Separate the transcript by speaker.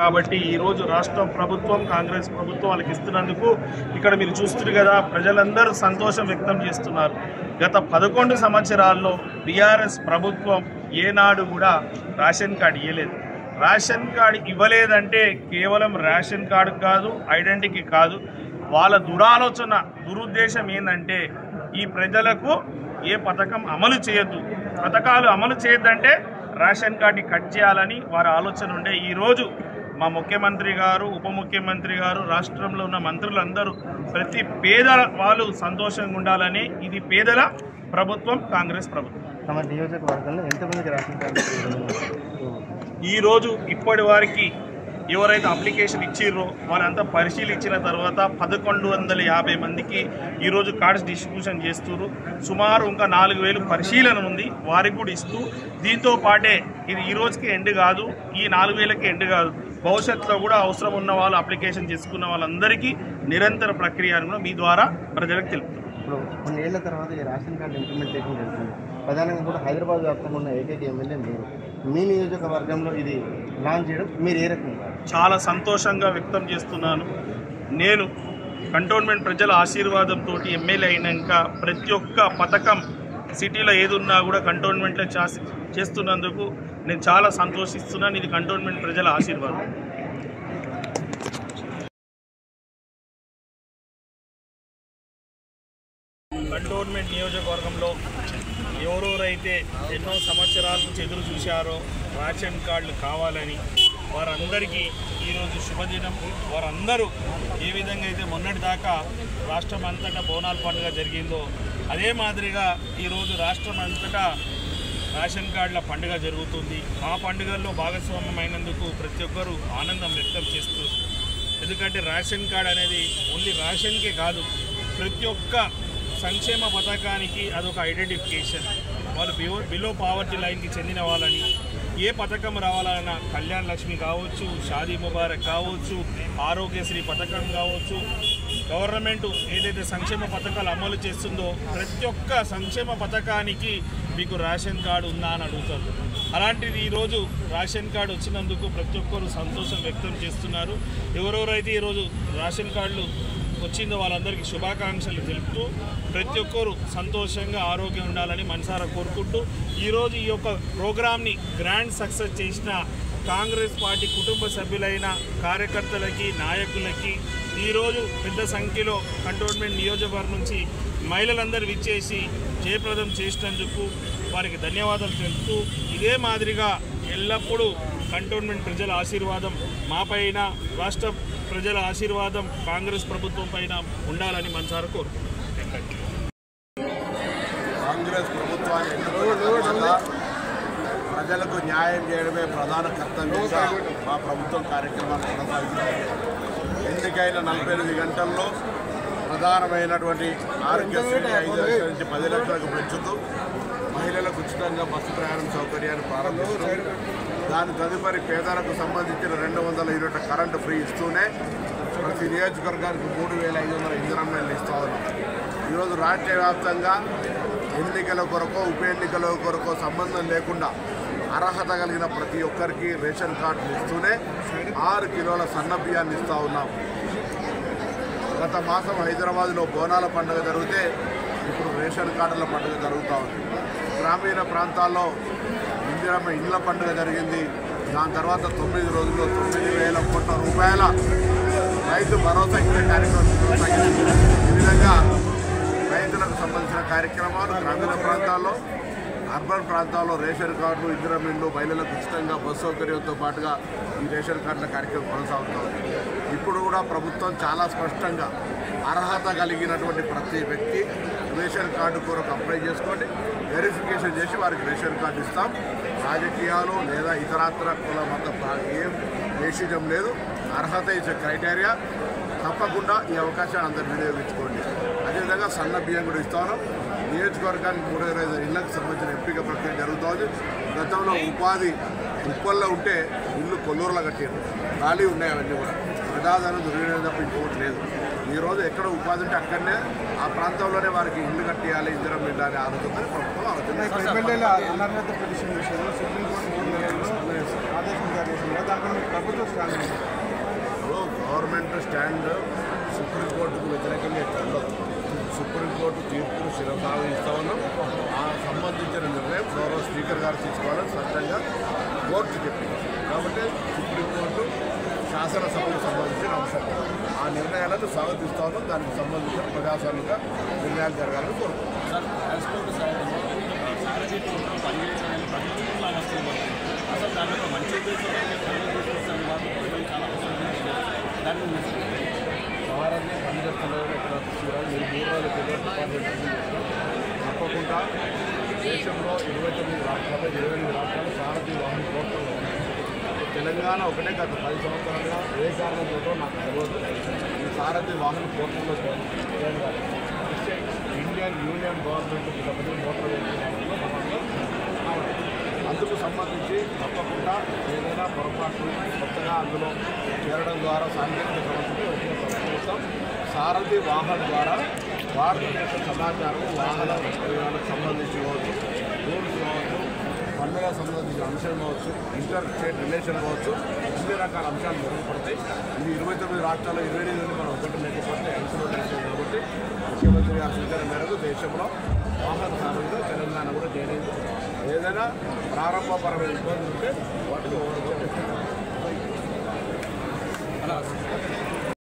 Speaker 1: కాబట్టి ఈ రోజు రాష్ట్ర ప్రభుత్వం కాంగ్రెస్ ప్రభుత్వం వాళ్ళకి ఇస్తున్నందుకు ఇక్కడ మీరు చూస్తున్నారు కదా, ప్రజలందరూ సంతోషం వ్యక్తం చేస్తున్నారు. గత 11 సంవత్సరాల్లో బీఆర్ఎస్ ప్రభుత్వం ఏనాడు కూడా రేషన్ కార్డు ఇవ్వలేదు. రేషన్ కార్డు ఇవ్వలేదంటే కేవలం రేషన్ కార్డు కాదు, ఐడెంటిటీ కాదు, వాళ్ళ దురుద్దేశం ఏంటంటే ఈ ప్రజలకు ఏ పథకం అమలు చేయొద్దు, పథకాలు అమలు చేయొద్దంటే రేషన్ కార్డుని కట్ చేయాలని వారి ఆలోచన ఉండే. ఈరోజు మా ముఖ్యమంత్రి గారు, ఉప ముఖ్యమంత్రి గారు, రాష్ట్రంలో ఉన్న మంత్రులందరూ ప్రతి పేద వాళ్ళు సంతోషంగా ఉండాలని, ఇది పేదల ప్రభుత్వం కాంగ్రెస్ ప్రభుత్వం.
Speaker 2: తమ నియోజకవర్గంలో ఎంతమందికి రేషన్ కార్డు?
Speaker 1: ఈరోజు ఇప్పటి వారికి ఎవరైతే అప్లికేషన్ ఇచ్చిర్రో వాళ్ళంతా పరిశీలించిన తర్వాత 1150 మందికి ఈరోజు కార్డ్స్ డిస్ట్రిబ్యూషన్ చేస్తున్నారు. సుమారు ఇంకా 4000 పరిశీలన ఉంది, వారికి కూడా ఇస్తూ దీంతో పాటే ఇది ఈ రోజుకి ఎండ్ కాదు, ఈ 4000కి ఎండ్ కాదు, భవిష్యత్తులో కూడా అవసరం ఉన్న వాళ్ళు అప్లికేషన్ చేసుకున్న వాళ్ళందరికీ నిరంతర ప్రక్రియ కూడా మీ ద్వారా ప్రజలకు తెలుపుతారు.
Speaker 2: ఇప్పుడు కొన్నేళ్ల తర్వాత ఈ రేషన్ కార్డు ఇంప్లిమెంటేషన్ జరుగుతుంది. ప్రధానంగా కూడా హైదరాబాద్ వ్యాప్తంగా ఉన్న ఏకైక ఎమ్మెల్యే మీరు. మీ నియోజకవర్గంలో ఇది లాంచ్ చేయడం మీరు ఏ రకంగా?
Speaker 1: చాలా సంతోషంగా వ్యక్తం చేస్తున్నాను. నేను కంటోన్మెంట్ ప్రజల ఆశీర్వాదంతో ఎమ్మెల్యే అయినాక ప్రతి ఒక్క పథకం సిటీలో ఏది ఉన్నా కూడా కంటోన్మెంట్లో చేస్తున్నందుకు నేను చాలా సంతోషిస్తున్నాను. ఇది కంటోన్మెంట్ ప్రజల ఆశీర్వాదం. కంటోన్మెంట్ నియోజకవర్గంలో ఎవరెవరైతే ఎన్నో సంవత్సరాల నుంచి ఎదురు చూశారో రేషన్ కార్డులు కావాలని, వారందరికీ ఈరోజు శుభదినం. వారందరూ ఏ విధంగా అయితే మొన్నటి దాకా రాష్ట్రం అంతటా బోనాల పండుగ జరిగిందో అదే మాదిరిగా ఈరోజు రాష్ట్రం అంతటా రేషన్ కార్డుల పండుగ జరుగుతుంది. ఆ పండుగల్లో భాగస్వామ్యమైనందుకు ప్రతి ఒక్కరూ ఆనందం వ్యక్తం చేస్తూ, ఎందుకంటే రేషన్ కార్డు అనేది ఓన్లీ రేషన్కే కాదు, ప్రతి ఒక్క సంక్షేమ పథకానికి అదొక ఐడెంటిఫికేషన్. వాళ్ళు బిలో పావర్టీ లైన్కి చెందిన వాళ్ళని ఏ పథకం రావాలన్నా, కళ్యాణ్ లక్ష్మి కావచ్చు, షాదీ ముబారక్ కావచ్చు, ఆరోగ్యశ్రీ పథకం కావచ్చు, గవర్నమెంట్ ఏదైతే సంక్షేమ పథకాలు అమలు చేస్తుందో ప్రతి ఒక్క సంక్షేమ పథకానికి మీకు రేషన్ కార్డు ఉందా అని అడుగుతారు. అలాంటిది ఈరోజు రేషన్ కార్డు వచ్చినందుకు ప్రతి ఒక్కరు సంతోషం వ్యక్తం చేస్తున్నారు. ఎవరెవరైతే ఈరోజు రేషన్ కార్డులు వచ్చిందో వాళ్ళందరికీ శుభాకాంక్షలు తెలుపుతూ ప్రతి ఒక్కరూ సంతోషంగా ఆరోగ్యం ఉండాలని మనసారా కోరుకుంటూ ఈరోజు ఈ యొక్క ప్రోగ్రామ్ని గ్రాండ్ సక్సెస్ చేసిన కాంగ్రెస్ పార్టీ కుటుంబ సభ్యులైన కార్యకర్తలకి, నాయకులకి, ఈరోజు పెద్ద సంఖ్యలో కంటోన్మెంట్ నియోజకవర్గం నుంచి మహిళలందరూ విచ్చేసి జయప్రదం చేసినందుకు వారికి ధన్యవాదాలు తెలుపుతూ, ఇదే మాదిరిగా ఎల్లప్పుడూ కంటోన్మెంట్ ప్రజల ఆశీర్వాదం మాపైన, రాష్ట్ర ప్రజల ఆశీర్వాదం కాంగ్రెస్ ప్రభుత్వం పైన ఉండాలని మనసారా కోరుకుంటున్నాను.
Speaker 3: కాంగ్రెస్ ప్రభుత్వాన్ని ప్రజలకు న్యాయం చేయడమే ప్రధాన కర్తవ్యంగా మా ప్రభుత్వం కార్యక్రమాలు కొనసాగుతుంది. ఎన్నికైన 48 గంటల్లో ప్రధానమైనటువంటి ఆరోగ్యశ్రీ 5 లక్షల నుంచి 10 లక్షలకు పెంచుతూ మహిళలకు ఉచితంగా బస్సు ప్రయాణం సౌకర్యాన్ని ప్రారంభిస్తూ, దాని తదుపరి పేదలకు సంబంధించిన 200 యూనిట్ల కరెంటు ఫ్రీ ఇస్తూనే ప్రతి నియోజకవర్గానికి 3500 ఇంధనం ఇస్తూ ఉన్నాం. ఈరోజు రాష్ట్ర వ్యాప్తంగా ఎన్నికల కొరకో ఉప ఎన్నికల కొరకో సంబంధం లేకుండా అర్హత కలిగిన ప్రతి ఒక్కరికి రేషన్ కార్డులు ఇస్తూనే 6 కిలోల సన్న బియ్యాన్ని ఇస్తూ ఉన్నాం. గత మాసం హైదరాబాద్లో బోనాల పండుగ జరిగితే ఇప్పుడు రేషన్ కార్డుల పండుగ జరుగుతూ ఉంది. గ్రామీణ ప్రాంతాల్లో ఇందిరమ్మ ఇండ్ల పండుగ జరిగింది. దాని తర్వాత 9 రోజుల్లో 9,000 కోట్ల రూపాయల రైతు భరోసా ఇచ్చే కార్యక్రమం కొనసాగింది. ఈ విధంగా రైతులకు సంబంధించిన కార్యక్రమాలు గ్రామీణ ప్రాంతాల్లో, అర్బన్ ప్రాంతాల్లో రేషన్ కార్డులు, ఇందిరమ్మ ఇండ్లు, మహిళలకు ఉచితంగా బస్సు సౌకర్యంతో పాటుగా ఈ రేషన్ కార్డుల కార్యక్రమం కొనసాగుతుంది. ఇప్పుడు కూడా ప్రభుత్వం చాలా స్పష్టంగా అర్హత కలిగినటువంటి ప్రతి వ్యక్తి రేషన్ కార్డు కొరకు అప్లై చేసుకోండి, వెరిఫికేషన్ చేసి వారికి రేషన్ కార్డు ఇస్తాం. రాజకీయాలు లేదా ఇతరత్ర కుల మత ఏం దేశీయం లేదు. అర్హత ఇచ్చే క్రైటీరియా, తప్పకుండా ఈ అవకాశాన్ని అందరూ వినియోగించుకోండి. అదేవిధంగా సన్న బియ్యం కూడా ఇస్తాను. నియోజకవర్గానికి 35 ఇళ్లకు సంబంధించిన ఎంపిక ప్రక్రియ జరుగుతుంది. గతంలో ఉపాధి ఉప్పల్లో ఉంటే ఇల్లు కొల్లూరులో కట్టారు, ఖాళీ ఉన్నాయి అవన్నీ కూడా. ప్రజాధనం దొరికినది తప్ప ఇంకోటి లేదు. ఈరోజు ఎక్కడ ఉపాధి ఉంటే అక్కడనే ఆ ప్రాంతంలోనే వారికి ఇల్లు కట్టేయాలి, ఇందిరం ఇల్లు అనే ఆలోచన ప్రభుత్వం ఆలోచన.
Speaker 2: ఎమ్మెల్యేల అనర్హత పిటిషన్ విషయంలో సుప్రీంకోర్టు 3 నెలల్లో ఆదేశం జారీ చేసింది. దాంట్లో ప్రభుత్వం స్టాండ్
Speaker 3: గవర్నమెంట్ స్టాండ్ సుప్రీంకోర్టుకు వ్యతిరేకంగా ఎట్లా సుప్రీంకోర్టు తీర్పును శిరసావహిస్తా ఉన్నాం. ఆ సంబంధించిన నిర్ణయం గౌరవ స్పీకర్ గారు తీసుకోవాలని స్పష్టంగా కోర్టు చెప్పింది. కాబట్టి సుప్రీంకోర్టు శాసనసభకు సంబంధించిన అంశం ఆ నిర్ణయాలను స్వాగతిస్తా ఉన్నాం. దానికి సంబంధించిన ప్రజాస్వామిక నిర్ణయాలు జరగాలని కోరుకుంటున్నాం. సవారాన్ని పనిచేస్తున్నారు. ఎక్కడ మీరు 3 రోజులు తప్పకుండా దేశంలో 29 రాష్ట్రాలు 28 రాష్ట్రాలు సారథి వాహన కోర్టులు తెలంగాణ ఒకటే గత 10 సంవత్సరాలుగా ఏ కారణంతో నాకు తెలియదు ఈ సారథి వాహన కోర్టుల్లో Indian union government motor vehicle అందుకు సంబంధించి తప్పకుండా ఏదైనా పొరపాటు కొత్తగా అందులో చేరడం ద్వారా సాంకేతిక సమస్యలు ప్రభుత్వం సారథి వాహన ద్వారా భారతదేశ సమాచారం వాహన ప్రయోగాలకు సంబంధించి కావచ్చు, రూల్స్ కావచ్చు, పన్నులకు సంబంధించిన అంశం కావచ్చు, ఇంటర్ స్టేట్ రిలేషన్ కావచ్చు, అన్ని రకాల అంశాలు మెరుగుపడతాయి. ఇది 29 రాష్ట్రాల్లో 28 నుండి మనం ఒకటి లేకపోతే అంశంలో తెలిసింది. కాబట్టి ముఖ్యమంత్రి గారి సూచన మేరకు దేశంలో వాహన సాధనలో తెలంగాణ కూడా చేయలేదు. ఏదైనా ప్రారంభపరమైన ఇబ్బందులు ఉంటే వాటిని ఓవర్కమ్